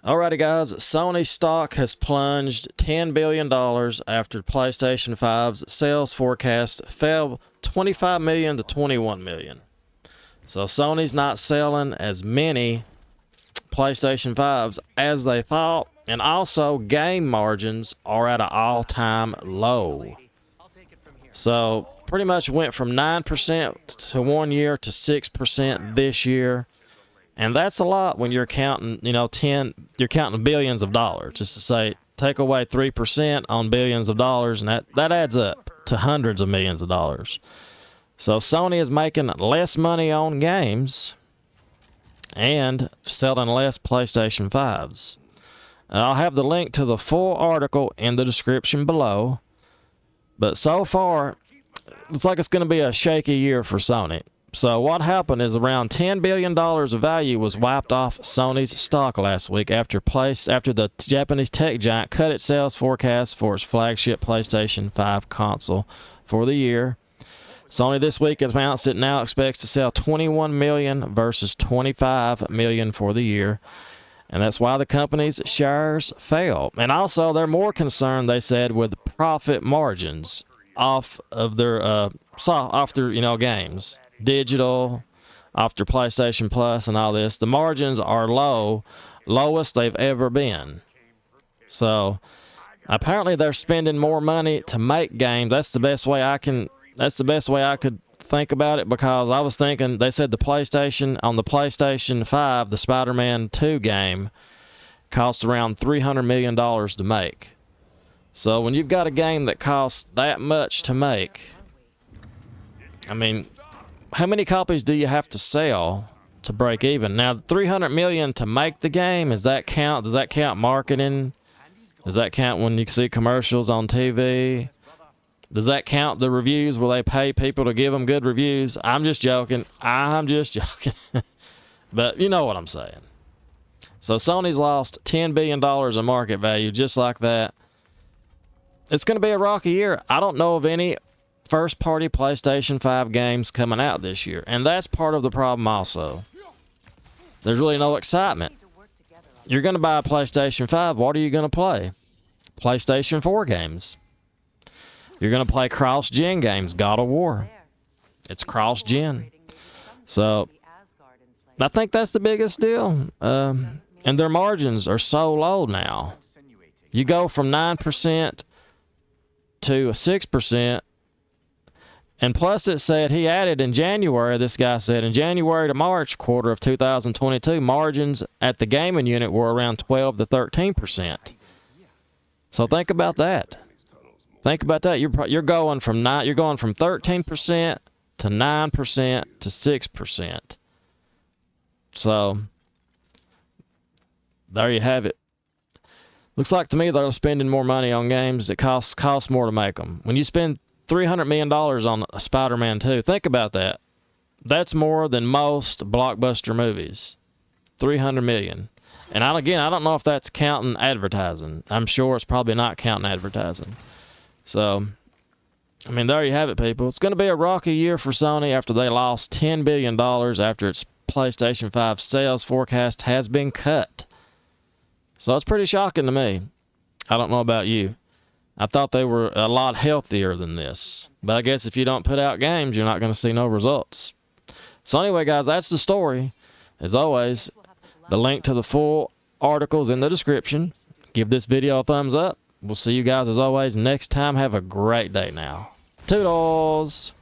Alrighty guys, Sony stock has plunged $10 billion after PlayStation 5's sales forecast fell $25 million to $21 million. So Sony's not selling as many PlayStation 5s as they thought, and also game margins are at an all-time low. So pretty much went from 9% to 1 year to 6% this year. And that's a lot when you're counting, you're counting billions of dollars. Just to say, take away 3% on billions of dollars, and that adds up to hundreds of millions of dollars. So Sony is making less money on games and selling less PlayStation 5s. I'll have the link to the full article in the description below. But so far, looks like it's going to be a shaky year for Sony. So what happened is around $10 billion of value was wiped off Sony's stock last week after the Japanese tech giant cut its sales forecast for its flagship PlayStation 5 console for the year. Sony this week has announced it now expects to sell 21 million versus 25 million for the year. And that's why the company's shares fell. And also they're more concerned, they said, with profit margins off of their games. Digital, after PlayStation Plus and all this, the margins are low, lowest they've ever been. So apparently they're spending more money to make games. That's the best way I could think about it, because I was thinking, they said the PlayStation 5, the Spider-Man 2 game cost around $300 million to make. So when you've got a game that costs that much to make, I mean, how many copies do you have to sell to break even? Now, $300 million to make the game, does that count marketing? Does that count when you see commercials on TV? Does that count the reviews where they pay people to give them good reviews? I'm just joking. But you know what I'm saying. So Sony's lost $10 billion in market value just like that. It's going to be a rocky year. I don't know of any first-party PlayStation 5 games coming out this year, and that's part of the problem also. There's really no excitement. You're going to buy a PlayStation 5, what are you going to play? PlayStation 4 games. You're going to play cross-gen games, God of War. It's cross-gen. So, I think that's the biggest deal. And their margins are so low now. You go from 9% to 6%, and plus it said, he added in January, this guy said, in January to March quarter of 2022, margins at the gaming unit were around 12 to 13%. So think about that. Think about that. You're going from 13% to 9% to 6%. So there you have it. Looks like to me they're spending more money on games that cost more to make them. When you spend $300 million on a Spider-Man 2. Think about that. That's more than most blockbuster movies. $300 million. And I don't know if that's counting advertising. I'm sure it's probably not counting advertising. So, I mean, there you have it, people. It's going to be a rocky year for Sony after they lost $10 billion after its PlayStation 5 sales forecast has been cut. So it's pretty shocking to me. I don't know about you. I thought they were a lot healthier than this. But I guess if you don't put out games, you're not going to see no results. So anyway, guys, that's the story. As always, the link to the full article is in the description. Give this video a thumbs up. We'll see you guys, as always, next time. Have a great day now. Toodles!